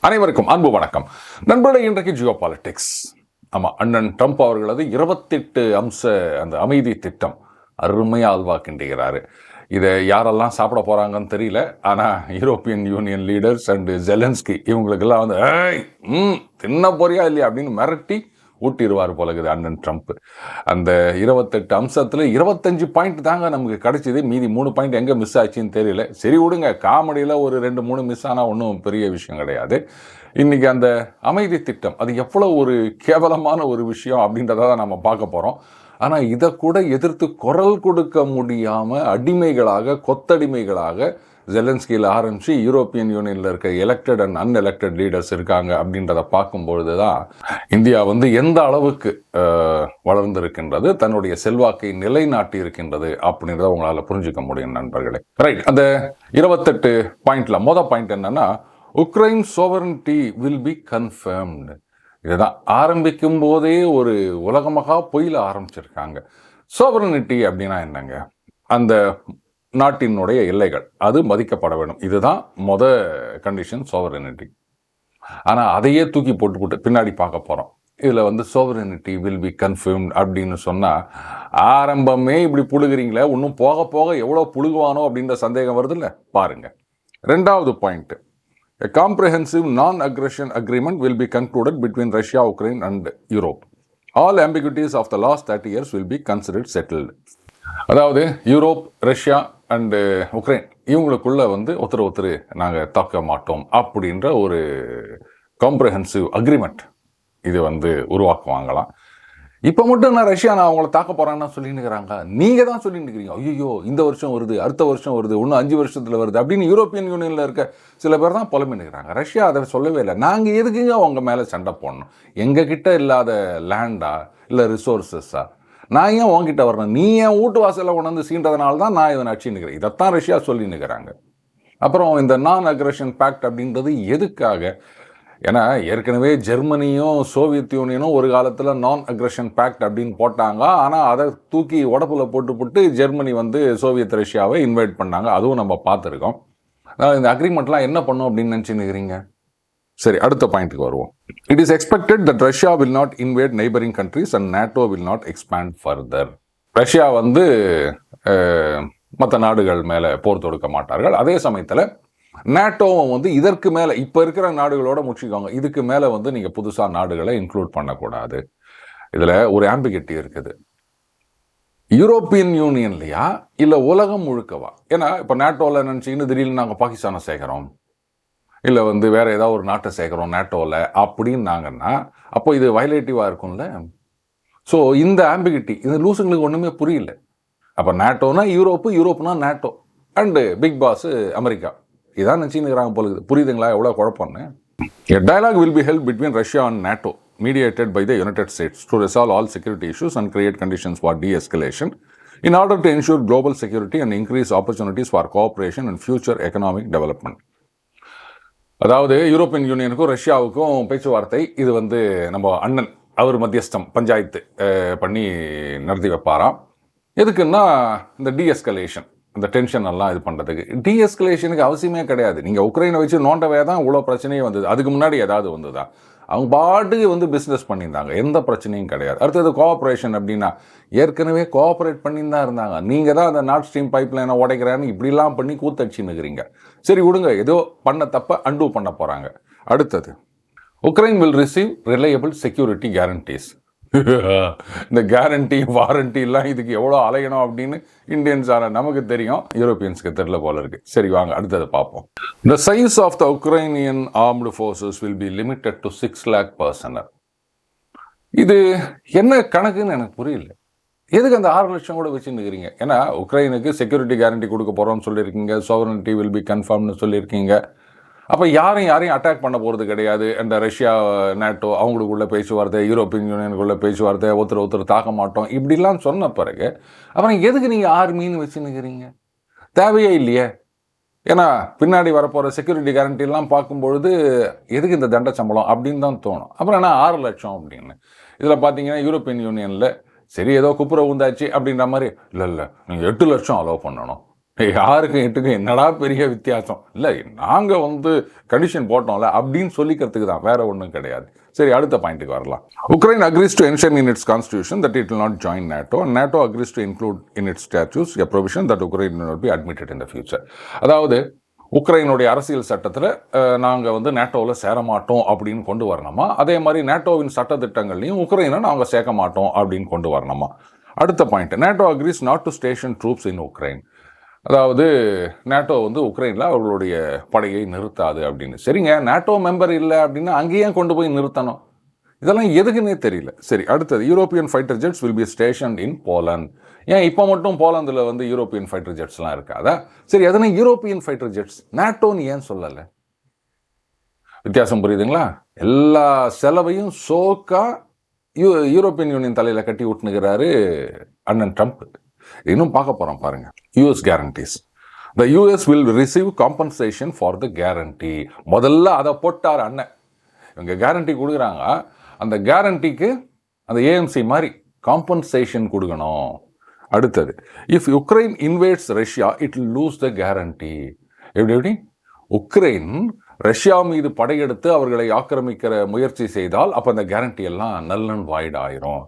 அனைவருக்கும் அன்பு வணக்கம் நண்பர்களே. இன்றைக்கு ஜியோ பாலிடிக்ஸ். ஆமாம், அண்ணன் ட்ரம்ப் அவர்களது 28 அம்ச அந்த அமைதி திட்டம் அருமையாக அல்வா கிண்டுகிறாரு. இதை யாரெல்லாம் சாப்பிட போகிறாங்கன்னு தெரியல. ஆனால் European union leaders and Zelensky இவங்களுக்கெல்லாம் வந்து தின்ன போறியா இல்லையா அப்படின்னு மிரட்டி ஊட்டிடுவார் போலகுது அண்ணன் ட்ரம்ப். அந்த 28 அம்சத்தில் 25 பாயிண்ட் தாங்க நமக்கு கிடைச்சிது. மீதி 3 பாயிண்ட் எங்கே மிஸ் ஆச்சுன்னு தெரியல. சரி விடுங்க, காமெடியில் ஒரு 2-3 மிஸ் ஆனால் ஒன்றும் பெரிய விஷயம் கிடையாது. இன்றைக்கி அந்த அமைதி திட்டம் அது எவ்வளோ ஒரு கேவலமான ஒரு விஷயம் அப்படின்றத நம்ம பார்க்க போகிறோம். ஆனால் இதை கூட எதிர்த்து குரல் கொடுக்க முடியாமல் அடிமைகளாக கொத்தடிமைகளாக ஜெலன்ஸ்கியில் ஆரம்பித்து யூரோப்பியன் யூனியனில் இருக்க எலெக்டட் அண்ட் அன்எலெக்டட் லீடர்ஸ் இருக்காங்க அப்படின்றத பார்க்கும்பொழுது தான் இந்தியா வந்து எந்த அளவுக்கு வளர்ந்திருக்கின்றது, தன்னுடைய செல்வாக்கை நிலைநாட்டி இருக்கின்றது அப்படின்றத உங்களால் புரிஞ்சுக்க முடியும் நண்பர்களே. ரைட், அந்த 28 பாயிண்ட்ல மொதல் பாயிண்ட் என்னன்னா, உக்ரைன் சோவரனிட்டி வில் பி கன்ஃபர்ம்டு. இதுதான் ஆரம்பிக்கும் போதே ஒரு உலகமாக பொய்யில ஆரம்பிச்சிருக்காங்க. சோவரனிட்டி அப்படின்னா என்னங்க? அந்த நாட்டினுடைய எல்லைகள் அது மதிக்கப்பட வேண்டும். இதுதான் கண்டிஷன் சோவரனிட்டி. ஆனால் அதையே தூக்கி போட்டு பின்னாடி பார்க்க போகிறோம். இதில் வந்து சோவரனிட்டி வில் பி கன்ஃபர்ம்ட் அப்படின்னு சொன்னால் ஆரம்பமே இப்படி புழுகிறீங்களே, இன்னும் போக போக எவ்வளோ புழுகுவானோ அப்படின்ற சந்தேகம் வருது இல்லை? பாருங்க. 2வது point, a comprehensive non-aggression agreement will be concluded between Russia, Ukraine and Europe. All ambiguities of the last 30 years will be considered settled. அதாவது யூரோப், ரஷ்யா அண்டு உக்ரைன் இவங்களுக்குள்ள வந்து ஒருத்தர் நாங்கள் தாக்க மாட்டோம் அப்படின்ற ஒரு காம்ப்ரிஹென்சிவ் அக்ரிமெண்ட் இது வந்து உருவாக்குவாங்களாம். இப்போ மட்டும் நான் ரஷ்யா நான் அவங்கள தாக்க போகிறேன்னா சொல்லின்னு இருக்கிறாங்க. நீங்கள் தான் சொல்லிட்டு இருக்கிறீங்க, ஐயோ இந்த வருஷம் வருது, அடுத்த வருஷம் வருது, இன்னும் 5 வருஷத்தில் வருது அப்படின்னு யூரோப்பியன் யூனியனில் இருக்க சில பேர் தான் புலம்பின்னுக்கிறாங்க. ரஷ்யா அதை சொல்லவே இல்லை. நாங்கள் எதுக்குங்க அவங்க மேலே சண்டை போடணும்? எங்ககிட்ட இல்லாத லேண்டா இல்லை ரிசோர்ஸஸா? நான் ஏன் உங்ககிட்ட வரணும்? நீ ஏன் வீட்டு வாசலில் கொண்டு வந்து சீன்றதுனால தான் நான் இதை நடிச்சுன்னுக்கிறேன். இதைத்தான் ரஷ்யா சொல்லின்னுக்கிறாங்க. அப்புறம் இந்த நான் அக்ரஷன் பேக்ட் அப்படின்றது எதுக்காக? ஏன்னா ஏற்கனவே ஜெர்மனியும் சோவியத் யூனியனும் ஒரு காலத்தில் நான் அக்ரஷன் பேக்ட் அப்படின்னு போட்டாங்க. ஆனால் அதை தூக்கி உடப்புல போட்டு ஜெர்மனி வந்து சோவியத் ரஷ்யாவை இன்வைட் பண்ணாங்க. அதுவும் நம்ம பார்த்துருக்கோம். இந்த அக்ரிமெண்ட்லாம் என்ன பண்ணும் அப்படின்னு நினச்சின்னுக்கிறீங்க? சரி, அடுத்த பாயிண்ட்டுக்கு வருவோம். It is expected that Russia will not invade neighbouring countries and NATO will not expand further. Russia வந்து மற்ற நாடுகள் மேலே போர் தொடுக்க மாட்டார்கள். அதே சமயத்தில் நேட்டோவும் வந்து இதற்கு மேலே இப்போ இருக்கிற நாடுகளோட முடிச்சுக்கோங்க, இதுக்கு மேலே வந்து நீங்கள் புதுசாக நாடுகளை இன்க்ளூட் பண்ணக்கூடாது. இதில் ஒரு ஆம்பிகிட்டி இருக்குது. யூரோப்பியன் யூனியன்லையா இல்லை உலகம் முழுக்கவா? ஏன்னா இப்போ நேட்டோவில் நினச்சிக்கின்னு திடீர்னு நாங்கள் பாகிஸ்தானை சேர்க்குறோம், இல்லை வந்து வேறு ஏதாவது ஒரு நாட்டை சேர்க்குறோம் நேட்டோவில் அப்படின்னாங்கன்னா அப்போ இது வயலேட்டிவாக இருக்கும்ல. ஸோ இந்த ஆம்பிகிட்டி இந்த லூசுங்களுக்கு ஒன்றுமே புரியல. அப்போ நேட்டோனா யூரோப்பு, யூரோப்னா NATO and big boss America, இதான் நினச்சின்னு போல இருக்குது. புரியுதுங்களா எவ்வளோ குழப்பம்னு? A dialogue will be held between Russia and NATO, mediated by the United States, to resolve all security issues and create conditions for de-escalation in order to ensure global security and increase opportunities for cooperation and future economic development. அதாவது European யூனியனுக்கும் ரஷ்யாவுக்கும் பேச்சுவார்த்தை இது வந்து நம்ம அண்ணன் அவர் மத்தியஸ்தம் பஞ்சாயத்து பண்ணி நடத்தி வைப்பாராம். எதுக்குன்னா இந்த டீஎஸ்கலேஷன், இந்த டென்ஷன் எல்லாம் இது பண்ணுறதுக்கு. டீஎஸ்கலேஷனுக்கு அவசியமே கிடையாது. நீங்கள் உக்ரைனை வச்சு நோண்டவே தான் இவ்வளோ பிரச்சனையே வந்தது. அதுக்கு முன்னாடி ஏதாவது வந்ததா? அவங்க பாட்டுக்கு வந்து பிஸ்னஸ் பண்ணியிருந்தாங்க, எந்த பிரச்சனையும் கிடையாது. அடுத்தது கோஆப்ரேஷன் அப்படின்னா ஏற்கனவே கோஆப்ரேட் பண்ணின்னு தான் இருந்தாங்க. நீங்கள் தான் அந்த நார்த் ஸ்ட்ரீம் பைப் லைனை உடைக்கிறேன்னு இப்படிலாம் பண்ணி கூத்தடிச்சுன்னுக்கிறீங்க. சரி விடுங்க, ஏதோ பண்ண தப்ப அண்டூ பண்ண போகிறாங்க. அடுத்தது, Ukraine will receive reliable security guarantees. இந்த கேரண்டி வாரண்டிலாம் இதுக்கு எவ்வளோ அலையணும் அப்படின்னு இந்தியன்ஸான நமக்கு தெரியும், யூரோப்பியன்ஸ்க்கு தெரியல போல இருக்கு. சரி வாங்க அடுத்தது பார்ப்போம். The size of the Ukrainian armed forces will be limited to 6 lakh personnel. இது என்ன கணக்குன்னு எனக்கு புரியல. எதுக்கு அந்த 6 லட்சம் கூட வச்சுருக்கிறீங்க? ஏன்னா உக்ரைனுக்கு செக்யூரிட்டி கேரண்டி கொடுக்க போகிறோம்னு சொல்லியிருக்கீங்க, சோவரனிட்டி வில் பி கன்ஃபார்ம்னு சொல்லியிருக்கீங்க. அப்போ யாரையும் அட்டாக் பண்ண போகிறது கிடையாது. அந்த ரஷ்யா, நேட்டோ அவங்களுக்குள்ள பேச்சுவார்த்தை, யூரோப்பியன் யூனியனுக்குள்ள பேச்சுவார்த்தை, ஒருத்தர் தாக்க மாட்டோம் இப்படிலாம் சொன்ன பிறகு அப்புறம் எதுக்கு நீங்கள் ஆர்மின்னு வச்சுன்னுக்கிறீங்க? தேவையே இல்லையே. ஏன்னா பின்னாடி வரப்போகிற செக்யூரிட்டி கேரண்டிலாம் பார்க்கும்பொழுது எதுக்கு இந்த தண்ட சம்பளம் அப்படின்னு தான் தோணும். அப்புறம் என்ன 6 லட்சம் அப்படின்னு? இதில் பார்த்தீங்கன்னா யூரோப்பியன் யூனியனில் சரி ஏதோ குப்புற ஊந்தாச்சு அப்படின்ற மாதிரி இல்லை நீங்கள் 8 லட்சம் அலோவ் பண்ணணும். யாருக்கும் எட்டுக்கும் என்னடா பெரிய வித்தியாசம் இல்லை, நாங்கள் வந்து கண்டிஷன் போட்டோம்ல அப்படின்னு சொல்லிக்கிறதுக்கு தான், வேற ஒன்றும் கிடையாது. சரி, அடுத்த பாயிண்ட்டுக்கு வரலாம். Ukraine agrees to ensure in its constitution that it will not join NATO and NATO agrees to include in its statutes a provision that Ukraine will not be admitted in the future. அதாவது உக்ரைனுடைய அரசியல் சட்டத்தில் நாங்கள் வந்து நேட்டோவில் சேரமாட்டோம் அப்படின்னு கொண்டு வரணுமா, அதே மாதிரி நேட்டோவின் சட்டத்திட்டங்கள்லையும் உக்ரைனை நாங்கள் சேர்க்க மாட்டோம் அப்படின்னு கொண்டு வரணுமா. அடுத்த point, NATO agrees not to station troops in Ukraine. அதாவது நேட்டோ வந்து உக்ரைனில் அவர்களுடைய படையை நிறுத்தாது அப்படின்னு. சரிங்க, நேட்டோ மெம்பர் இல்லை அப்படின்னா அங்கேயே கொண்டு போய் நிறுத்தணும், இதெல்லாம் எதுக்குன்னே தெரியல. சரி, அடுத்தது, European fighter jets will be stationed in Poland. ஏன் இப்போ மட்டும் போலந்தில் வந்து யூரோப்பியன் ஃபைட்டர் ஜெட்ஸ்லாம் இருக்காதா? சரி, அதனால் யூரோப்பியன் ஃபைட்டர் ஜெட்ஸ் நேட்டோன்னு ஏன் சொல்லலை? வித்தியாசம் புரியுதுங்களா? எல்லா செலவையும் சோக்கா யூரோப்பியன் யூனியன் தலையில் கட்டி விட்டுனுக்கிறாரு அண்ணன் ட்ரம்ப். இன்னும் பார்க்க போகிறோம் பாருங்க. US guarantees, the US will receive compensation for the guarantee. முதல்ல அதை போட்டார் அண்ணன். இவங்க கேரண்டி கொடுக்குறாங்க, அந்த கேரண்டிக்கு அந்த ஏஎம்சி மாதிரி காம்பன்சேஷன் கொடுக்கணும். அடுத்தது, if Ukraine invades Russia it will lose the guarantee. எப்படி உக்ரைன் ரஷ்யா மீது படையெடுத்து அவர்களை ஆக்கிரமிக்கிற முயற்சி செய்தால் அப்போ அந்த கேரண்டி எல்லாம் நல் அண்ட் வாய்ட் ஆயிரும்.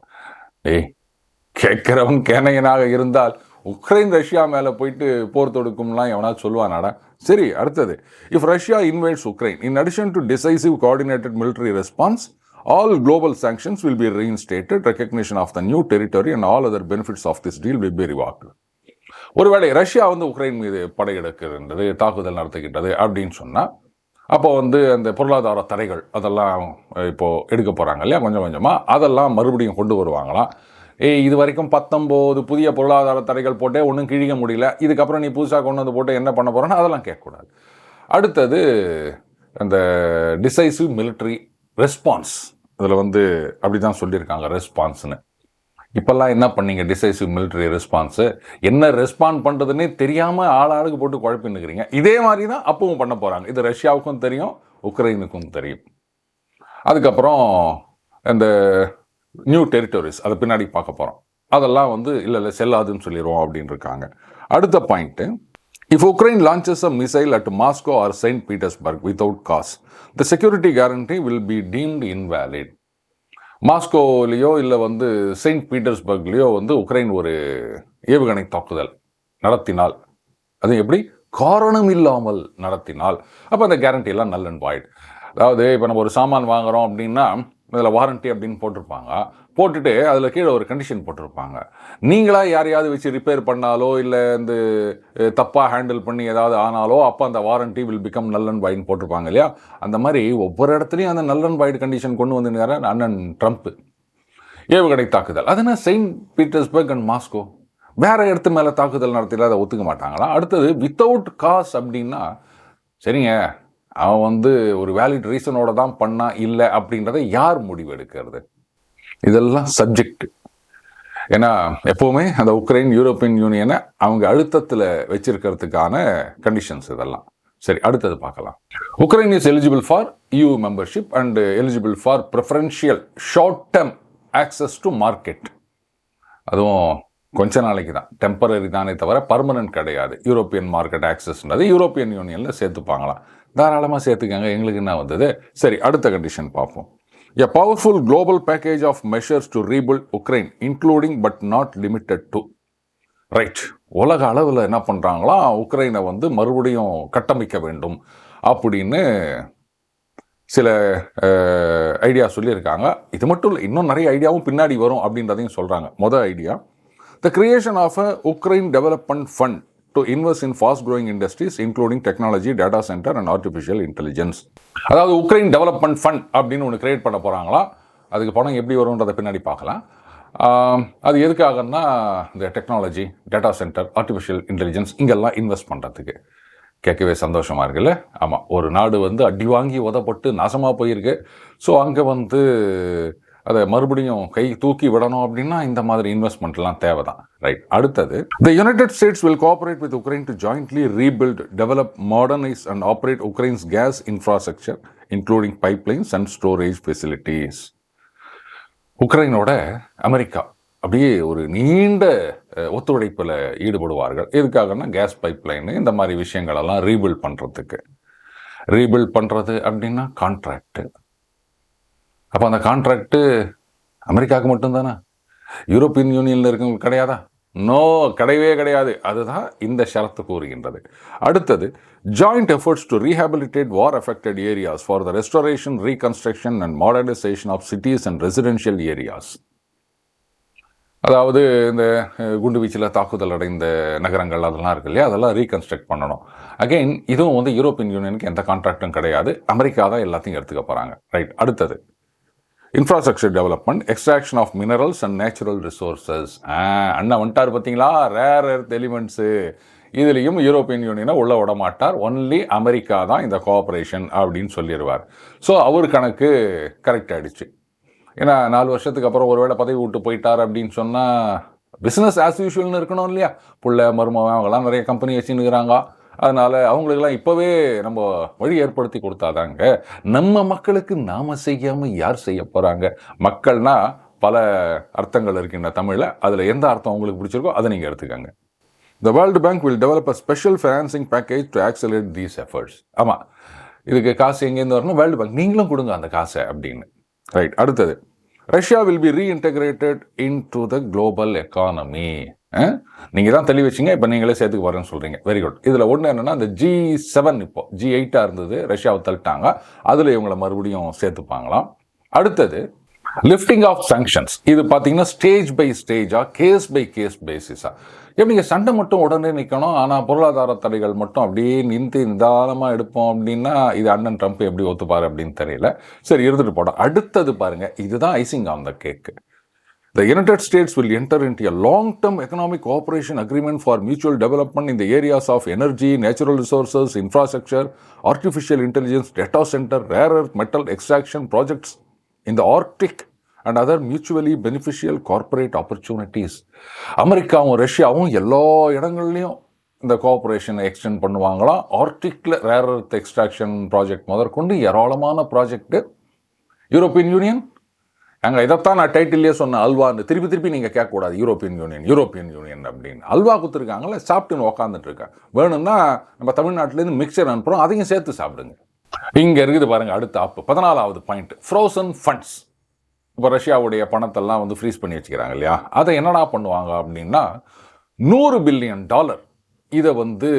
கேட்கிறவன் கேனையனாக இருந்தால் உக்ரைன் ரஷ்யா மேலே போயிட்டு போர் தொடுக்கும்லாம் எவனா சொல்லுவானாடா. சரி, அடுத்தது, if Russia invades Ukraine in addition to decisive coordinated military response all global sanctions will be reinstated, recognition of the new territory and all other benefits of this deal will be revoked. ஒருவேளை Russia வந்து Ukraine மீது படையெடுக்கின்றது, தாக்குதல் நடத்துகின்றது அப்படின்னு சொன்னால் அப்போ வந்து அந்த பொருளாதார தடைகள் அதெல்லாம் இப்போ எடுக்க போகிறாங்க இல்லையா, கொஞ்சம் கொஞ்சமாக அதெல்லாம் மறுபடியும் கொண்டு வருவாங்களாம். இது வரைக்கும் 19 புதிய பொருளாதார தடைகள் போட்டே ஒன்றும் கிழிக்க முடியல, இதுக்கப்புறம் நீ புதுசாக கொண்டு வந்து போட்டு என்ன பண்ண போகிறோன்னா அதெல்லாம் கேட்கக்கூடாது. அடுத்தது, அந்த டிசைசிவ் மிலிட்ரி ரெஸ்பான்ஸ், அதில் வந்து அப்படி தான் சொல்லியிருக்காங்க ரெஸ்பான்ஸ்னு. இப்போல்லாம் என்ன பண்ணீங்க டிசைசிவ் மிலிட்ரி ரெஸ்பான்ஸு, என்ன ரெஸ்பாண்ட் பண்ணுறதுன்னே தெரியாமல் ஆளாளுக்கு போட்டு குழப்பின்னுக்கிறீங்க. இதே மாதிரி தான் அப்பவும் பண்ண போகிறாங்க. இது ரஷ்யாவுக்கும் தெரியும், உக்ரைனுக்கும் தெரியும். அதுக்கப்புறம் இந்த நியூ டெரிட்டரிஸ் அதை பின்னாடி பார்க்க போகிறோம். அதெல்லாம் வந்து இல்லை செல்லாதுன்னு சொல்லிடுவோம் அப்படின்னு இருக்காங்க. அடுத்த point, if Ukraine launches a missile at Moscow or St. Petersburg without cause, the security guarantee will be deemed invalid. மாஸ்கோவிலையோ இல்லை வந்து செயின்ட் பீட்டர்ஸ்பர்க்லேயோ வந்து உக்ரைன் ஒரு ஏவுகணை தாக்குதல் நடத்தினால், அது எப்படி காரணம் இல்லாமல் நடத்தினால் அப்போ அந்த கேரண்டி எல்லாம் நல் அண்ட் வாய்ட். அதாவது இப்போ நம்ம ஒரு சாமான் வாங்குகிறோம் அப்படின்னா அதில் வாரண்ட்டி அப்படின்னு போட்டிருப்பாங்க, போட்டுட்டு அதில் கீழே ஒரு கண்டிஷன் போட்டிருப்பாங்க. நீங்களாக யாரையாவது வச்சு ரிப்பேர் பண்ணாலோ இல்லை இந்த தப்பாக ஹேண்டில் பண்ணி ஏதாவது ஆனாலோ அப்போ அந்த warranty will become null and வாய்ட்னு போட்டிருப்பாங்க இல்லையா. அந்த மாதிரி ஒவ்வொரு இடத்துலையும் அந்த நல் அண்ட் வாய்ட் கண்டிஷன் கொண்டு வந்துருக்காரு அண்ணன் ட்ரம்ப். ஏவுகணை தாக்குதல், அதுனா செயின்ட் பீட்டர்ஸ்பர்க் அண்ட் மாஸ்கோ, வேறு இடத்து மேலே தாக்குதல் நடத்தில அதை ஒத்துக்க மாட்டாங்களா. அடுத்தது, வித்தவுட் காஸ் அப்படின்னா சரிங்க, அவன் வந்து ஒரு வேலிட் ரீசனோட தான் பண்ணா இல்லை அப்படின்றத யார் முடிவு எடுக்கிறது? இதெல்லாம் சப்ஜெக்ட். ஏன்னா எப்போவுமே அந்த உக்ரைன் யூரோப்பியன் யூனியனை அவங்க அழுத்தத்தில் வச்சிருக்கிறதுக்கான கண்டிஷன்ஸ் இதெல்லாம். சரி, அடுத்தது பார்க்கலாம். Ukraine is eligible for EU membership and eligible for preferential short term access to market. அதுவும் கொஞ்ச நாளைக்கு தான், டெம்பரரி தானே தவிர பர்மனன்ட் கிடையாது. யூரோப்பியன் மார்க்கெட் ஆக்சஸ்ன்றது யூரோப்பியன் யூனியனில் சேர்த்துப்பாங்களாம். தாராளமாக சேர்த்துக்காங்க, எங்களுக்கு என்ன வந்தது. சரி, அடுத்த கண்டிஷன் பார்ப்போம். A powerful global package of measures to rebuild Ukraine, including but not limited to. Right, உலக அளவில் என்ன பண்ணுறாங்களா, உக்ரைனை வந்து மறுபடியும் கட்டமைக்க வேண்டும் அப்படின்னு சில ஐடியா சொல்லியிருக்காங்க. இது மட்டும் இல்லை, இன்னும் நிறைய ஐடியாவும் பின்னாடி வரும் அப்படின்றதையும் சொல்கிறாங்க. மொதல் idea, the creation of a Ukraine development fund to invest in fast-growing industries, including technology, data center and artificial intelligence. அதாவது உக்ரைன் டெவலப்மெண்ட் ஃபண்ட் அப்படின்னு ஒன்று கிரியேட் பண்ண போகிறாங்களா. அதுக்கு பணம் எப்படி வரும்ன்றதை பின்னாடி பார்க்கலாம். அது எதுக்காகன்னா இந்த technology, data centre, artificial intelligence இங்கெல்லாம் இன்வெஸ்ட் பண்ணுறதுக்கு. கேட்கவே சந்தோஷமாக இருக்குல்ல. ஆமாம், ஒரு நாடு வந்து அடி வாங்கி உதப்பட்டு நாசமாக போயிருக்கு. ஸோ அங்கே வந்து அதை மறுபடியும் கை தூக்கி விடணும் அப்படின்னா இந்த மாதிரி இன்வெஸ்ட்மெண்ட்லாம் தேவை தான். ரைட், அடுத்தது, the United States will cooperate with Ukraine to jointly rebuild, develop, modernise and operate Ukraine's gas infrastructure including pipelines and storage facilities. உக்ரைனோட அமெரிக்கா அப்படியே ஒரு நீண்ட ஒத்துழைப்பில் ஈடுபடுவார்கள். எதுக்காகன்னா கேஸ் பைப்லைனு இந்த மாதிரி விஷயங்களெல்லாம் ரீபில்ட் பண்ணுறதுக்கு. ரீபில்ட் பண்ணுறது அப்படின்னா கான்ட்ராக்டு. அப்போ அந்த கான்ட்ராக்டு அமெரிக்காவுக்கு மட்டும்தானே, யூரோப்பியன் யூனியனில் இருக்கவங்களுக்கு கிடையாதா? நோ, கிடையவே கிடையாது. அதுதான் இந்த ஷரத்து கூறுகின்றது. அடுத்தது, joint efforts to rehabilitate war affected areas for the restoration, reconstruction and modernisation of cities and residential areas. அதாவது இந்த குண்டு வீச்சில் தாக்குதல் அடைந்த நகரங்கள் அதெல்லாம் இருக்கு இல்லையா, அதெல்லாம் ரீகன்ஸ்ட்ரக்ட் பண்ணணும். அகெயின் இதுவும் வந்து யூரோப்பியன் யூனியனுக்கு எந்த கான்ட்ராக்டும் கிடையாது, அமெரிக்கா தான் எல்லாத்தையும் எடுத்துக்க போகிறாங்க. ரைட். அடுத்தது, infrastructure development, extraction of minerals and natural resources. அண்ணா வந்துட்டார் பார்த்தீங்களா, ரேர் எர்த் எலிமெண்ட்ஸு, இதுலேயும் யூரோப்பியன் யூனியனை உள்ள விட மாட்டார், ஒன்லி அமெரிக்கா தான் இந்த கோஆப்ரேஷன் அப்படின்னு சொல்லிடுவார். ஸோ அவர் கணக்கு கரெக்ட் ஆகிடுச்சு. ஏன்னா 4 வருஷத்துக்கு அப்புறம் ஒருவேளை பதவி விட்டு போயிட்டார் அப்படின்னு சொன்னால் பிஸ்னஸ் ஆஸ் யூஷுவல்னு இருக்கணும் இல்லையா. புள்ள மருமகன் அவங்கெல்லாம் நிறைய கம்பெனி வச்சுன்னுக்கிறாங்க. அதனால் அவங்களுக்கெல்லாம் இப்போவே நம்ம வழி ஏற்படுத்தி கொடுத்தாதாங்க நம்ம மக்களுக்கு நாம் செய்யாமல் யார் செய்ய போகிறாங்க. மக்கள்னா பல அர்த்தங்கள் இருக்கின்ற தமிழில், அதில் எந்த அர்த்தம் உங்களுக்கு பிடிச்சிருக்கோ அதை நீங்கள் எடுத்துக்கோங்க. The World Bank will develop a special financing package to accelerate these efforts. ஆமாம், இதுக்கு காசு எங்கேருந்து வரணும், வேர்ல்டு பேங்க் நீங்களும் கொடுங்க அந்த காசை அப்படின்னு. ரைட். அடுத்தது, Russia will be reintegrated into the global economy. நீங்கள் தான் தெளிவு வச்சிங்க, இப்போ நீங்களே சேர்த்துக்கு வரேன்னு சொல்கிறீங்க. Very good. இதில் ஒன்று என்னென்னா, இந்த G7 இப்போ G8 இருந்தது, ரஷ்யாவை தள்ளிட்டாங்க, அதில் இவங்களை மறுபடியும் சேர்த்துப்பாங்களாம். அடுத்தது, லிஃப்டிங் ஆஃப் சாங்ஷன்ஸ். இது பார்த்தீங்கன்னா ஸ்டேஜ் பை ஸ்டேஜாக, கேஸ் பை கேஸ் பேசிஸாக. எப்படிங்க சண்டை மட்டும் உடனே நிற்கணும், ஆனால் பொருளாதார தடைகள் மட்டும் அப்படியே நிதானமாக எடுப்போம் அப்படின்னா இது அண்ணன் ட்ரம்ப் எப்படி ஒத்துப்பார் அப்படின்னு தெரியல. சரி, இருந்துட்டு போட்டோம். அடுத்தது பாருங்கள், இதுதான் icing on the cake. The United States will enter into a long-term economic cooperation agreement for mutual development in the areas of energy, natural resources, infrastructure, artificial intelligence, data center, rare earth metal extraction projects in the Arctic and other mutually beneficial corporate opportunities. அமெரிக்காவும் ரஷ்யாவும் எல்லா இடங்கள்லையும் இந்த கோஆப்ரேஷனை extend பண்ணுவாங்களாம். ஆர்டிக்கில் rare earth extraction project முதற்கொண்டு ஏராளமான project. European union அங்கே இதைத்தான் நான் டைட்டிலே சொன்னேன், அல்வான்னு திருப்பி நீங்கள் கேட்கக்கூடாது. யூரோப்பியன் யூனியன் அப்படின்னு அல்வா கொடுத்துருக்காங்களே, சாப்பிட்டுன்னு உக்காந்துட்டு இருக்கேன். வேணும்னா நம்ம தமிழ்நாட்டிலேருந்து மிக்சர் அனுப்புகிறோம், அதையும் சேர்த்து சாப்பிடுங்க. இங்கே இருக்குது பாருங்கள் அடுத்த ஆப்பு, 14வது பாயிண்ட், ஃப்ரோசன் ஃபண்ட்ஸ். இப்போ ரஷ்யாவுடைய பணத்தெல்லாம் வந்து ஃப்ரீஸ் பண்ணி வச்சுக்கிறாங்க இல்லையா, அதை என்னடா பண்ணுவாங்க அப்படின்னா $100 பில்லியன் இதை வந்து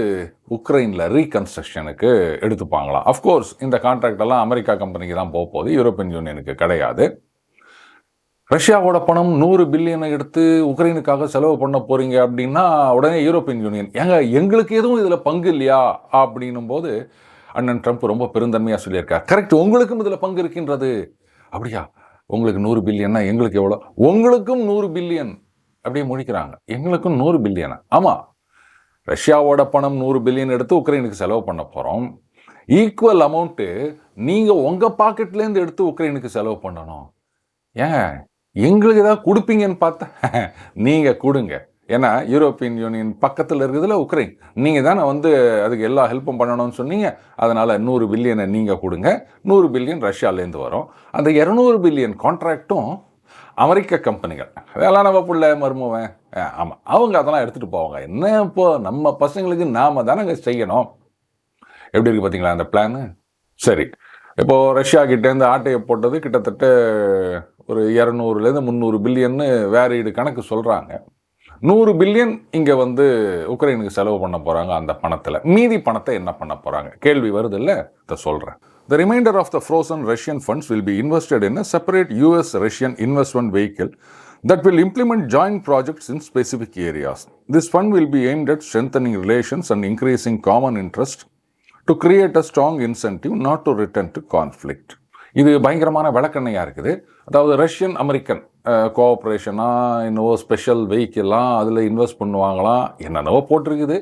உக்ரைனில் ரீகன்ஸ்ட்ரக்ஷனுக்கு எடுத்துப்பாங்களாம். அஃப்கோர்ஸ் இந்த கான்ட்ராக்ட் எல்லாம் அமெரிக்கா கம்பெனிக்கு தான் போக போகுது, யூரோப்பியன் யூனியனுக்கு கிடையாது. ரஷ்யாவோட பணம் 100 பில்லியனை எடுத்து உக்ரைனுக்காக செலவு பண்ண போகிறீங்க அப்படின்னா உடனே யூரோப்பியன் யூனியன் எங்களுக்கு எதுவும் இதில் பங்கு இல்லையா அப்படின்னும் போது அண்ணன் ட்ரம்ப் ரொம்ப பெருந்தன்மையாக சொல்லியிருக்கார், கரெக்ட், உங்களுக்கும் இதில் பங்கு இருக்கின்றது. அப்படியா, உங்களுக்கு 100 பில்லியன்னா எங்களுக்கு எவ்வளோ? உங்களுக்கும் 100 பில்லியன் அப்படியே முடிக்கிறாங்க. எங்களுக்கும் 100 பில்லியனா? ஆமாம், ரஷ்யாவோட பணம் 100 பில்லியன் எடுத்து உக்ரைனுக்கு செலவு பண்ண போகிறோம். ஈக்குவல் அமௌண்ட்டு நீங்கள் உங்கள் பாக்கெட்லேருந்து எடுத்து உக்ரைனுக்கு செலவு பண்ணணும். ஏன் எங்களுக்கு ஏதாவது கொடுப்பீங்கன்னு பார்த்தா நீங்கள் கொடுங்க. ஏன்னா யூரோப்பியன் யூனியன் பக்கத்தில் இருக்குதுல உக்ரைன், நீங்கள் தானே வந்து அதுக்கு எல்லா ஹெல்ப்பும் பண்ணணும்னு சொன்னீங்க. அதனால் 100 பில்லியனை நீங்கள் கொடுங்க, 100 பில்லியன் ரஷ்யாவிலேருந்து வரும். அந்த 200 பில்லியன் கான்ட்ராக்டும் அமெரிக்க கம்பெனிகள், அதெல்லாம் நம்ம பிள்ளை மருமவன், ஆமாம், அவங்க அதெல்லாம் எடுத்துகிட்டு போவாங்க. என்ன இப்போ நம்ம பசங்களுக்கு நாம் தானே செய்யணும். எப்படி இருக்குது பார்த்தீங்களா அந்த பிளானு? சரி, இப்போது ரஷ்யா கிட்டேருந்து ஆட்டையை போட்டது கிட்டத்தட்ட ஒரு 200லேருந்து 300 பில்லியன்னு வேறீடு கணக்கு சொல்கிறாங்க. 100 பில்லியன் இங்கே வந்து உக்ரைனுக்கு செலவு பண்ண போகிறாங்க. அந்த பணத்தில் மீதி பணத்தை என்ன பண்ண போகிறாங்க கேள்வி வருது இல்லை, இதை சொல்கிறேன். The remainder of the frozen Russian funds will be invested in a separate US-Russian investment vehicle that will implement joint projects in specific areas. This fund will be aimed at strengthening relations and increasing common interest to create a strong incentive not to return to conflict. இது பயங்கரமான விளக்கண்ணையாக இருக்குது. அதாவது Russian American கோஆப்ரேஷனாக என்னவோ special வெஹிக்கிளாக அதில் invest பண்ணுவாங்களாம், என்னென்னவோ போட்டிருக்குது.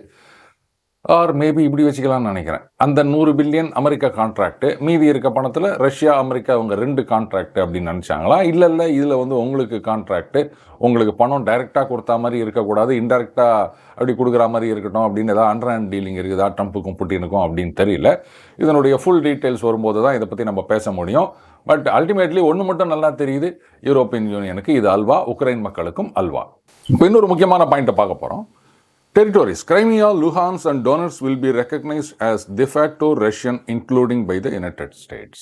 Or maybe இப்படி வச்சுக்கலாம்னு நினைக்கிறேன். அந்த 100 பில்லியன் அமெரிக்கா கான்ட்ராக்ட், மீதி இருக்க பணத்தில் ரஷ்யா அமெரிக்கா அவங்க 2 கான்ட்ராக்ட் அப்படின்னு நினச்சாங்களா? இல்லை இதில் வந்து உங்களுக்கு கான்ட்ராக்ட், உங்களுக்கு பணம் டைரெக்டாக கொடுத்தா மாதிரி இருக்கக்கூடாது, இன்டெரக்டாக அப்படி கொடுக்குற மாதிரி இருக்கட்டும் அப்படின்னு ஏதாவது அண்டர்ஹேண்ட் டீலிங் இருக்குதா ட்ரம்ப்புக்கும் புட்டினுக்கும் அப்படின்னு தெரியல. இதனுடைய ஃபுல் டீட்டெயில்ஸ் வரும்போது தான் இதை பற்றி நம்ம பேச முடியும். பட் அல்டிமேட்லி ஒன்று மட்டும் நல்லா தெரியுது, யூரோப்பியன் யூனியனுக்கு இது அல்வா, உக்ரைன் மக்களுக்கும் அல்வா. இப்போ இன்னொரு முக்கியமான பாயிண்ட்டை பார்க்க போகிறோம். Territories. Crimea, Luhansk and Donetsk will be recognized as de facto Russian, including by the United States.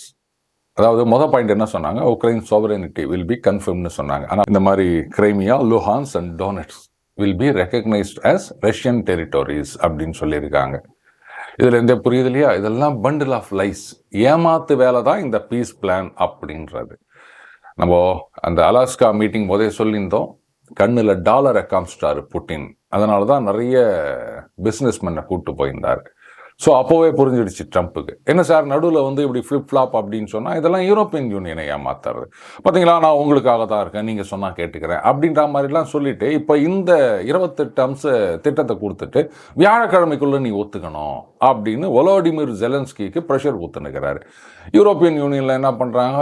அதாவது மொதல் பாயிண்ட் என்ன சொன்னாங்க, Ukraine sovereignty will be confirmed சொன்னாங்க. ஆனால் இந்த மாதிரி Crimea, Luhansk and Donetsk will be recognized as Russian territories அப்படின்னு சொல்லியிருக்காங்க. இதில் எந்த புரியுது இல்லையா? இதெல்லாம் பண்டில் ஆஃப் லைஸ், ஏமாத்து வேலை தான் இந்த பீஸ் பிளான் அப்படின்றது. நம்ம அந்த அலாஸ்கா மீட்டிங் போதே சொல்லியிருந்தோம், கண்ணில் டாலரை காமிச்சிட்டாரு புட்டின். அதனால தான் நிறைய பிஸ்னஸ்மேனை கூப்பிட்டு போயிருந்தார். ஸோ அப்போவே புரிஞ்சிடுச்சு ட்ரம்ப்புக்கு, என்ன சார் நடுவில் வந்து இப்படி ஃப்ளிப் ஃப்ளாப் அப்படின்னு சொன்னால் இதெல்லாம் யூரோப்பியன் யூனியனை ஏமாத்துறது. பார்த்தீங்களா, நான் உங்களுக்காக தான் இருக்கேன், நீங்கள் சொன்னால் கேட்டுக்கிறேன் அப்படின்ற மாதிரிலாம் சொல்லிட்டு இப்போ இந்த 28 அம்ச திட்டத்தை கொடுத்துட்டு வியாழக்கிழமைக்குள்ளே நீ ஒத்துக்கணும் அப்படின்னு வொலோடிமிர் ஜெலன்ஸ்கிக்கு ப்ரெஷர் கொடுத்துனுக்கிறாரு. யூரோப்பியன் யூனியனில் என்ன பண்ணுறாங்க,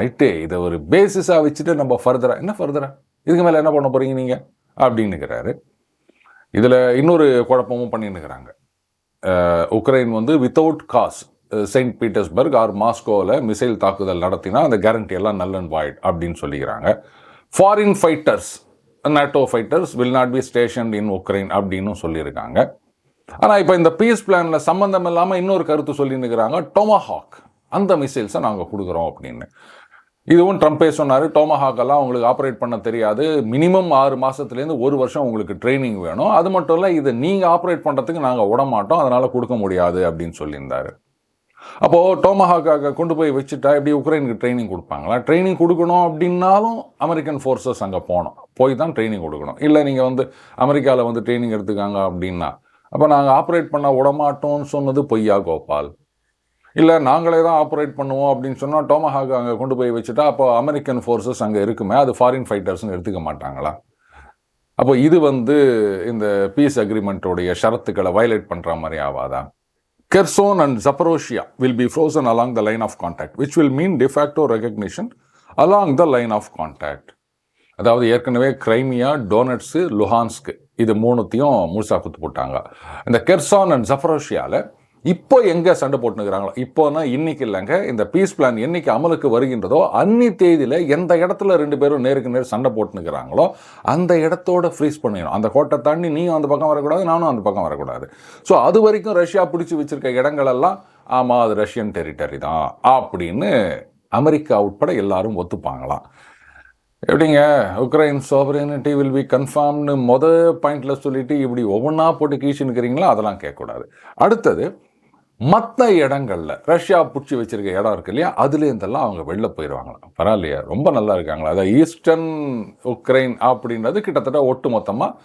ரைட்டு இதை ஒரு பேசிஸாக வச்சுட்டு நம்ம ஃபர்தராக இதுக்கு மேலே என்ன பண்ண போகிறீங்க நீங்கள் அப்படின்னுக்கிறாரு. இதில் இன்னொரு குழப்பமும் பண்ணின்னுக்கிறாங்க. உக்ரைன் வந்து without cause Saint Petersburg or மாஸ்கோவில் மிசைல் தாக்குதல் நடத்தினா அந்த கேரண்டி எல்லாம் நல் அண்ட் வாய்ட் அப்படின்னு சொல்லிக்கிறாங்க. Foreign fighters, NATO fighters will not be stationed in Ukraine அப்படின்னு சொல்லியிருக்காங்க. ஆனால் இப்போ இந்த பீஸ் பிளானில் சம்மந்தம் இல்லாமல் இன்னொரு கருத்து சொல்லின்னுக்கிறாங்க, டொமஹாக் அந்த மிசைல்ஸை நாங்கள் கொடுக்குறோம் அப்படின்னு. இதுவும் ட்ரம்ப்பே சொன்னார், டோமஹாக்கெல்லாம் உங்களுக்கு ஆப்ரேட் பண்ண தெரியாது, மினிமம் 6 மாதத்துலேருந்து 1 வருஷம் உங்களுக்கு ட்ரைனிங் வேணும், அது மட்டும் இல்லை இதை நீங்கள் ஆப்ரேட் பண்ணுறதுக்கு நாங்கள் விட மாட்டோம், அதனால் கொடுக்க முடியாது அப்படின்னு சொல்லியிருந்தார். அப்போது டோமஹாக்காக கொண்டு போய் வச்சுட்டா எப்படி உக்ரைனுக்கு ட்ரைனிங் கொடுப்பாங்களா? ட்ரைனிங் கொடுக்கணும் அப்படின்னாலும் அமெரிக்கன் ஃபோர்ஸஸ் அங்கே போய் தான் ட்ரைனிங் கொடுக்கணும். இல்லை நீங்கள் வந்து அமெரிக்காவில் வந்து ட்ரைனிங் எடுத்துக்காங்க அப்படின்னா அப்போ நாங்கள் ஆப்ரேட் பண்ண விடமாட்டோம்னு சொன்னது பொய்யா கோபால்? இல்லை நாங்களே தான் ஆப்ரேட் பண்ணுவோம் அப்படின்னு சொன்னால் டோமஹாக் அங்கே கொண்டு போய் வச்சுட்டா அப்போ அமெரிக்கன் ஃபோர்ஸஸ் அங்கே இருக்குமே, அது ஃபாரின் ஃபைட்டர்ஸ்னு எடுத்துக்க மாட்டாங்களா? அப்போ இது வந்து இந்த பீஸ் அக்ரிமெண்ட்டோடைய ஷரத்துக்களை வயலேட் பண்ணுற மாதிரி ஆகாதா? Kherson and Zaporizhzhia will be frozen along the line of contact which will mean de facto recognition along the line of contact. அதாவது ஏற்கனவே கிரைமியா, டோனட்ஸு, லுஹான்ஸ்க்கு இது 3த்தையும் முழுசாக குத்து போட்டாங்க. இந்த கெர்சான் அண்ட் ஜப்பரோஷியாவில் இப்போ எங்கே சண்டை போட்டுனுக்கிறாங்களோ, இப்போனா இன்னைக்கு இல்லைங்க, இந்த பீஸ் பிளான் என்னைக்கு அமலுக்கு வருகின்றதோ அன்னி தேதியில் எந்த இடத்துல 2 பேரும் நேருக்கு நேர் சண்டை போட்டுனுக்கிறாங்களோ அந்த இடத்தோட ஃப்ரீஸ் பண்ணிடணும். அந்த கோட்டை தாண்டி நீயும் அந்த பக்கம் வரக்கூடாது, நானும் அந்த பக்கம் வரக்கூடாது. ஸோ அது வரைக்கும் ரஷ்யா பிடிச்சி வச்சிருக்க இடங்களெல்லாம் ஆமாம் அது ரஷ்யன் டெரிட்டரி தான் அப்படின்னு அமெரிக்கா உட்பட எல்லாரும் ஒத்துப்பாங்களாம். எப்படிங்க உக்ரைன் சோவரினிட்டி வில் பி கன்ஃபார்ம்னு பாயிண்டில் சொல்லிட்டு இப்படி ஒவ்வொன்றா போட்டு கீழ்ச்சின்னுக்கிறீங்களா? அதெல்லாம் கேட்கக்கூடாது. அடுத்தது மற்ற இடங்களில் ரஷ்யா பிடிச்சி வச்சிருக்க இடம் இருக்கு இல்லையா, அதுலேருந்தெல்லாம் அவங்க வெளில போயிடுவாங்களாம். பரவாயில்லையா, ரொம்ப நல்லா இருக்காங்களா? அதாவது ஈஸ்டர்ன் உக்ரைன் அப்படின்றது கிட்டத்தட்ட ஒட்டு மொத்தமாக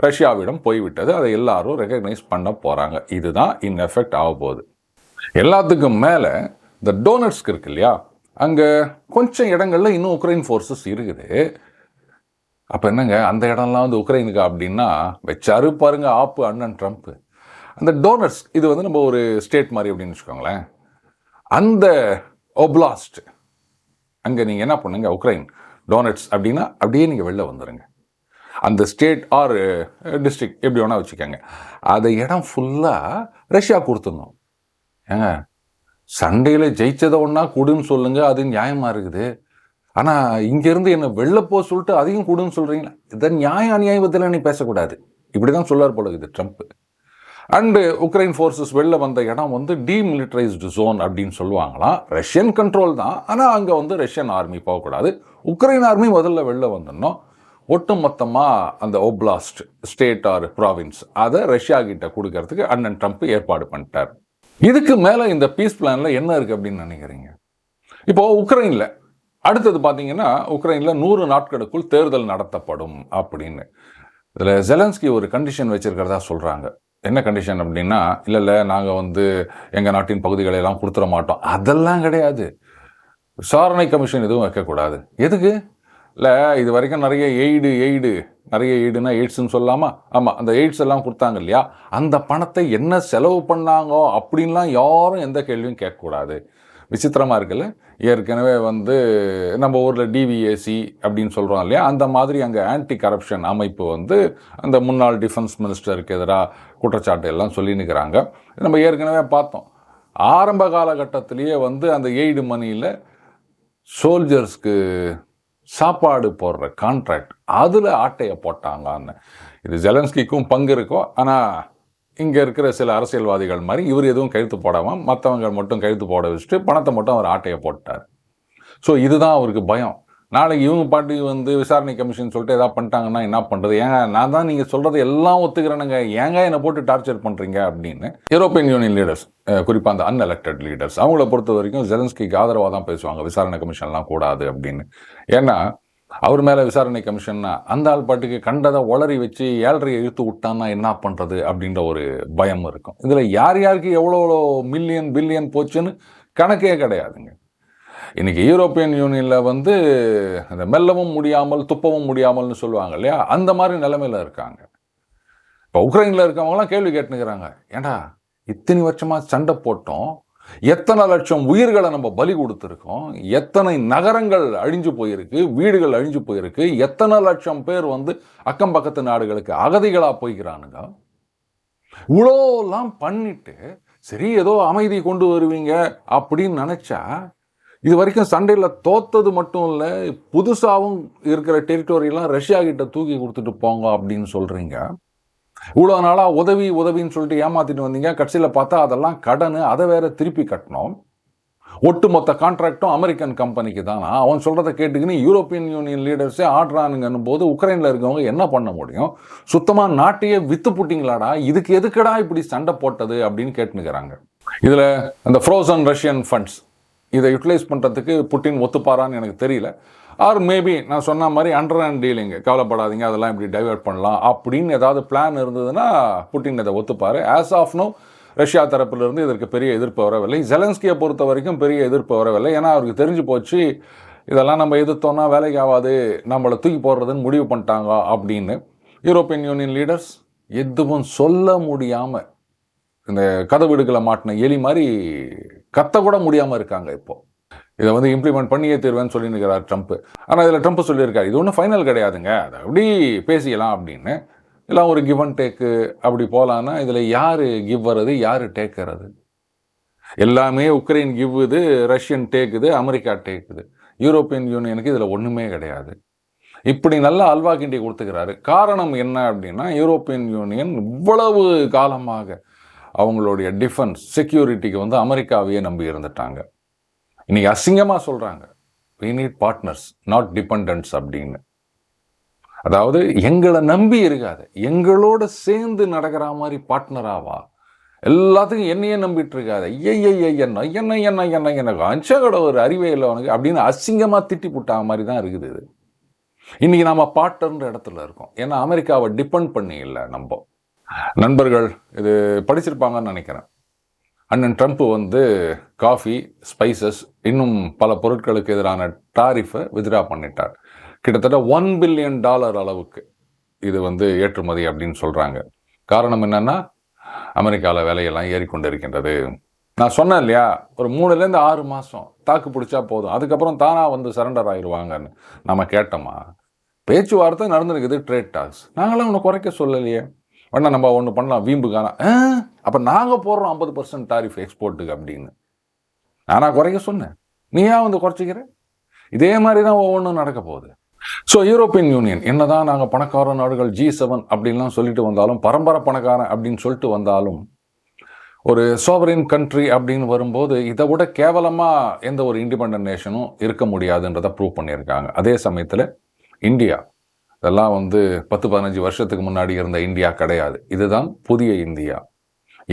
ரஷ்யாவிடம் போய்விட்டது. அதை எல்லாரும் ரெகக்னைஸ் பண்ண போகிறாங்க. இதுதான் இன் எஃபெக்ட் ஆக போகுது. எல்லாத்துக்கும் மேலே இந்த டோனட்ஸ்க் இருக்கு இல்லையா, அங்கே கொஞ்சம் இடங்களில் இன்னும் உக்ரைன் ஃபோர்ஸஸ் இருக்குது. அப்போ என்னங்க அந்த இடம்லாம் வந்து உக்ரைனுக்கு அப்படின்னா வச்சாரு பாருங்க ஆப்பு அண்ணன் ட்ரம்ப்பு. அந்த டோனட்ஸ் இது வந்து நம்ம ஒரு ஸ்டேட் மாதிரி அப்படின்னு வச்சுக்கோங்களேன். அந்த ஒப்லாஸ்ட் அங்கே நீங்கள் என்ன பண்ணுங்க, உக்ரைன் டோனட்ஸ் அப்படின்னா அப்படியே நீங்கள் வெளில வந்துடுங்க. அந்த ஸ்டேட் ஆர் டிஸ்ட்ரிக்ட் எப்படி வேணால் வச்சுக்கோங்க. அந்த இடம் ஃபுல்லாக ரஷ்யா கொடுத்துடணும். ஏங்க சண்டையில் ஜெயிச்சதை ஒன்றா கொடுன்னு சொல்லுங்கள், அது நியாயமாக இருக்குது. ஆனால் இங்கேருந்து என்னை வெளில போக சொல்லிட்டு அதையும் கொடுன்னு சொல்கிறீங்களா? இதை நியாய அநியாயத்தில் நீ பேசக்கூடாது, இப்படி தான் சொல்லார் போல இருக்குது ட்ரம்ப்பு. அண்டு உக்ரைன் ஃபோர்ஸஸ் வெளில வந்த இடம் வந்து டீமிலிட்டரைஸ்டு ஜோன் அப்படின்னு சொல்லுவாங்களாம். ரஷ்யன் கண்ட்ரோல் தான், ஆனால் அங்கே வந்து ரஷ்யன் ஆர்மி போகக்கூடாது. உக்ரைன் ஆர்மி முதல்ல வெளில வந்துடணும். ஒட்டு மொத்தமாக அந்த ஓப்லாஸ்ட் ஸ்டேட் ஆர் ப்ராவின்ஸ் அதை ரஷ்யா கிட்ட கொடுக்கறதுக்கு அண்ணன் ட்ரம்ப் ஏற்பாடு பண்ணிட்டார். இதுக்கு மேலே இந்த பீஸ் பிளானில் என்ன இருக்குது அப்படின்னு நினைக்கிறீங்க? இப்போது உக்ரைனில் அடுத்தது பார்த்தீங்கன்னா உக்ரைனில் 100 நாட்களுக்குள் தேர்தல் நடத்தப்படும் அப்படின்னு. இதில் ஜெலன்ஸ்கி ஒரு கண்டிஷன் வச்சுருக்கிறதா சொல்கிறாங்க. என்ன கண்டிஷன் அப்படின்னா, இல்லை நாங்கள் வந்து எங்கள் நாட்டின் பகுதிகளெல்லாம் கொடுத்துட மாட்டோம், அதெல்லாம் கிடையாது. விசாரணை கமிஷன் எதுவும் வைக்கக்கூடாது. எதுக்கு? இல்லை இது வரைக்கும் நிறைய எய்டு நிறைய ஈடுனா எய்ட்ஸ்ன்னு சொல்லாமா? ஆமாம், அந்த எய்ட்ஸ் எல்லாம் கொடுத்தாங்க இல்லையா, அந்த பணத்தை என்ன செலவு பண்ணாங்கோ அப்படின்லாம் யாரும் எந்த கேள்வியும் கேட்கக்கூடாது. விசித்திரமாக இருக்குல்ல. ஏற்கனவே வந்து நம்ம ஊரில் டிவிஏசி அப்படின்னு சொல்கிறோம் இல்லையா, அந்த மாதிரி அங்கே ஆன்டி கரப்ஷன் அமைப்பு வந்து அந்த முன்னாள் டிஃபென்ஸ் மினிஸ்டருக்கு எதிராக குற்றச்சாட்டு எல்லாம் சொல்லினுக்கிறாங்க. நம்ம ஏற்கனவே பார்த்தோம். ஆரம்ப காலகட்டத்திலேயே வந்து அந்த எய்டு மணியில் சோல்ஜர்ஸ்க்கு சாப்பாடு போடுற கான்ட்ராக்ட் அதில் ஆட்டையை போட்டாங்கன்னு. இது ஜெலன்ஸ்கிக்கும் பங்கு இருக்கும். ஆனால் இங்கே இருக்கிற சில அரசியல்வாதிகள் மாதிரி இவர் எதுவும் கழுத்து போடாமல் மற்றவங்க மட்டும் கழுத்து போட வச்சுட்டு பணத்தை மட்டும் அவர் ஆட்டையை போட்டார். ஸோ இதுதான் அவருக்கு பயம். நாளைக்கு இவங்க பாட்டி வந்து விசாரணை கமிஷன் சொல்லிட்டு எதாவது பண்ணிட்டாங்கன்னா என்ன பண்ணுறது? ஏங்க நான் தான் நீங்கள் சொல்கிறது எல்லாம் ஒத்துக்கிறேனுங்க, ஏங்க என்னை போட்டு டார்ச்சர் பண்ணுறீங்க அப்படின்னு யூரோப்பியன் யூனியன் லீடர்ஸ், குறிப்பாக அந்த அன்எலெக்டட் லீடர்ஸ், அவங்கள பொறுத்த வரைக்கும் ஜெலன்ஸ்கிக்கு ஆதரவாக தான் பேசுவாங்க, விசாரணை கமிஷன்லாம் கூடாது அப்படின்னு. ஏன்னா அவர் மேலே விசாரணை கமிஷன்னா அந்த ஆள் பாட்டுக்கு கண்டதை உளறி வச்சு 7.5 இழுத்து விட்டான்னா என்ன பண்ணுறது அப்படின்ற ஒரு பயம் இருக்கும். இதில் யார் யாருக்கு எவ்வளோ மில்லியன் பில்லியன் போச்சுன்னு கணக்கே கிடையாதுங்க. இன்றைக்கி யூரோப்பியன் யூனியனில் வந்து அந்த மெல்லவும் முடியாமல் துப்பவும் முடியாமல்னு சொல்லுவாங்க இல்லையா, அந்த மாதிரி நிலைமையில் இருக்காங்க. இப்போ உக்ரைனில் இருக்கவங்களாம் கேள்வி கேட்டுனுக்கிறாங்க, ஏண்டா இத்தனை வருஷமாக சண்டை போட்டோம், எத்தனை லட்சம் உயிர்களை நம்ம பலி கொடுத்துருக்கோம், எத்தனை நகரங்கள் அழிஞ்சு போயிருக்கு, வீடுகள் அழிஞ்சு போயிருக்கு, எத்தனை லட்சம் பேர் வந்து அக்கம் பக்கத்து நாடுகளுக்கு அகதிகளாக போய்க்கிறானுங்க. இவ்வளோலாம் பண்ணிட்டு சரி ஏதோ அமைதி கொண்டு வருவீங்க அப்படின்னு நினச்சா, இது வரைக்கும் சண்டையில் தோத்தது மட்டும் இல்லை, புதுசாகவும் இருக்கிற டெரிட்டோரியெல்லாம் ரஷ்யா கிட்ட தூக்கி கொடுத்துட்டு போங்க அப்படின்னு சொல்கிறீங்க. இவ்வளோ நாளாக உதவின்னு சொல்லிட்டு ஏமாற்றிட்டு வந்தீங்க. கட்சியில் பார்த்தா அதெல்லாம் கடன், அதை வேற திருப்பி கட்டணும். ஒட்டுமொத்த கான்ட்ராக்டும் அமெரிக்கன் கம்பெனிக்கு தானா? அவன் சொல்கிறத கேட்டுக்கின்னு யூரோப்பியன் யூனியன் லீடர்ஸே ஆடுறானுங்கன்னும் போது உக்ரைனில் இருக்கவங்க என்ன பண்ண முடியும்? சுத்தமாக நாட்டையே வித்து புட்டிங்களாடா, இதுக்கு எதுக்கடா இப்படி சண்டை போட்டது அப்படின்னு கேட்டுனுக்கிறாங்க. இதில் அந்த ஃப்ரோசன் ரஷ்யன் ஃபண்ட்ஸ் இதை யூட்டிலைஸ் பண்ணுறதுக்கு புட்டின் ஒத்துப்பாரான்னு எனக்கு தெரியல. ஆர் மேபி நான் சொன்ன மாதிரி அண்டர் ஹேண்ட் டீலிங், கவலைப்படாதீங்க அதெல்லாம் இப்படி டைவெர்ட் பண்ணலாம் அப்படின்னு ஏதாவது பிளான் இருந்ததுன்னா புட்டின் இதை ஒத்துப்பார். ஆஸ் ஆஃப் நோ ரஷ்யா தரப்பிலிருந்து இதற்கு பெரிய எதிர்ப்பு வரவில்லை. ஜெலன்ஸ்கியை பொறுத்த வரைக்கும் பெரிய எதிர்ப்பு வரவில்லை. ஏன்னா அவருக்கு தெரிஞ்சு போச்சு, இதெல்லாம் நம்ம எதிர்த்தோன்னா வேலைக்கு ஆகாது, நம்மளை தூக்கி போடுறதுன்னு முடிவு பண்ணிட்டாங்க அப்படின்னு. யூரோப்பியன் யூனியன் லீடர்ஸ் எதுவும் சொல்ல முடியாமல் இந்த கதவீடுகளை மாட்டின எலி மாதிரி கத்தக்கூட முடியாமல் இருக்காங்க. இப்போது இதை வந்து இம்ப்ளிமெண்ட் பண்ணியே தீர்வேன்னு சொல்லியிருக்கிறார் ட்ரம்ப். ஆனால் இதில் ட்ரம்ப் சொல்லியிருக்காரு, இது ஒன்றும் ஃபைனல் கிடையாதுங்க, அதை அப்படி பேசிக்கலாம் அப்படின்னு. எல்லாம் ஒரு கிவ் அண்ட் டேக்கு அப்படி போகலான்னா இதில் யார் கிவ் வர்றது, யார் டேக்கிறது? எல்லாமே உக்ரைன் கிவ்வுது, ரஷ்யன் டேக்குது, அமெரிக்கா டேக்குது. யூரோப்பியன் யூனியனுக்கு இதில் ஒன்றுமே கிடையாது. இப்படி நல்லா அல்வா கிண்டி கொடுத்துக்கிறாரு. காரணம் என்ன அப்படின்னா, யூரோப்பியன் யூனியன் இவ்வளவு காலமாக அவங்களுடைய டிஃபென்ஸ் செக்யூரிட்டிக்கு வந்து அமெரிக்காவையே நம்பி இருந்துட்டாங்க. இன்னைக்கு அசிங்கமாக சொல்கிறாங்க, we need partners not dependents அப்படின்னு. அதாவது எங்களை நம்பி இருக்காது, எங்களோட சேர்ந்து நடக்கிற மாதிரி பார்ட்னராவா, எல்லாத்துக்கும் என்னையே நம்பிட்டு இருக்காது, என்ன அஞ்சகட ஒரு அறிவே இல்லை உனக்கு அப்படின்னு அசிங்கமாக திட்டி புட்டா மாதிரி தான் இருக்குது இது. இன்னைக்கு நம்ம பார்ட்னர்ன்ற இடத்துல இருக்கோம். ஏன்னா அமெரிக்காவை டிபெண்ட் பண்ணி இல்லை நம்ம. நண்பர்கள் இது படிச்சிருப்பாங்கன்னு நினைக்கிறேன். அண்ணன் ட்ரம்ப் வந்து காஃபி, ஸ்பைசஸ், இன்னும் பல பொருட்களுக்கு எதிரான டாரிஃபை வித்ட்ரா பண்ணிட்டார். கிட்டத்தட்ட $1 பில்லியன் அளவுக்கு இது வந்து ஏற்றுமதி அப்படின்னு சொல்கிறாங்க. காரணம் என்னென்னா, அமெரிக்காவில் விலையெல்லாம் ஏறிக்கொண்டு இருக்கின்றது. நான் சொன்னேன் இல்லையா, ஒரு 3 to 6 மாதம் தாக்கு பிடிச்சா போதும், அதுக்கப்புறம் தானாக வந்து சரண்டர் ஆயிடுவாங்கன்னு. நம்ம கேட்டோமா? பேச்சுவார்த்தை நடந்துருக்குது, ட்ரேட் டாக்ஸ். நாங்களாம் ஒன்று குறைக்க சொல்லலையே. வேணா நம்ம ஒன்று பண்ணலாம், வீம்புக்கான அப்போ நாங்கள் போடுறோம் 50% டாரிஃப் எக்ஸ்போர்ட்டுக்கு அப்படின்னு. நானாக குறைக்க சொன்னேன், நீயா வந்து குறைச்சிக்கிற? இதே மாதிரி தான் ஒவ்வொன்றும் நடக்க போகுது. ஸோ யூரோப்பியன் யூனியன் என்னதான் நாங்கள் பணக்கார நாடுகள் G7 அப்படின்லாம் சொல்லிட்டு வந்தாலும், பரம்பரை பணக்காரன் அப்படின்னு சொல்லிட்டு வந்தாலும், ஒரு சோவரின் கண்ட்ரி அப்படின்னு வரும்போது இதை விட கேவலமாக எந்த ஒரு இண்டிபெண்டன்ட் நேஷனும் இருக்க முடியாதுன்றதை ப்ரூவ் பண்ணியிருக்காங்க. அதே சமயத்தில் இந்தியா இதெல்லாம் வந்து 10-15 வருஷத்துக்கு முன்னாடி இருந்த இந்தியா கிடையாது. இதுதான் புதிய இந்தியா.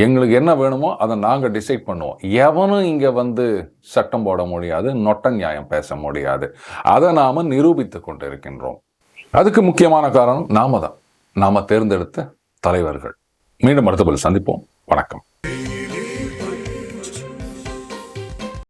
எங்களுக்கு என்ன வேணுமோ அதை நாங்கள் டிசைட் பண்ணுவோம். எவனும் இங்கே வந்து சட்டம் போட முடியாது, நொட்ட நியாயம் பேச முடியாது. அதை நாம் நிரூபித்து கொண்டு இருக்கின்றோம். அதுக்கு முக்கியமான காரணம் நாம தான், நாம் தேர்ந்தெடுத்த தலைவர்கள். மீண்டும் அடுத்த பதில் சந்திப்போம். வணக்கம்.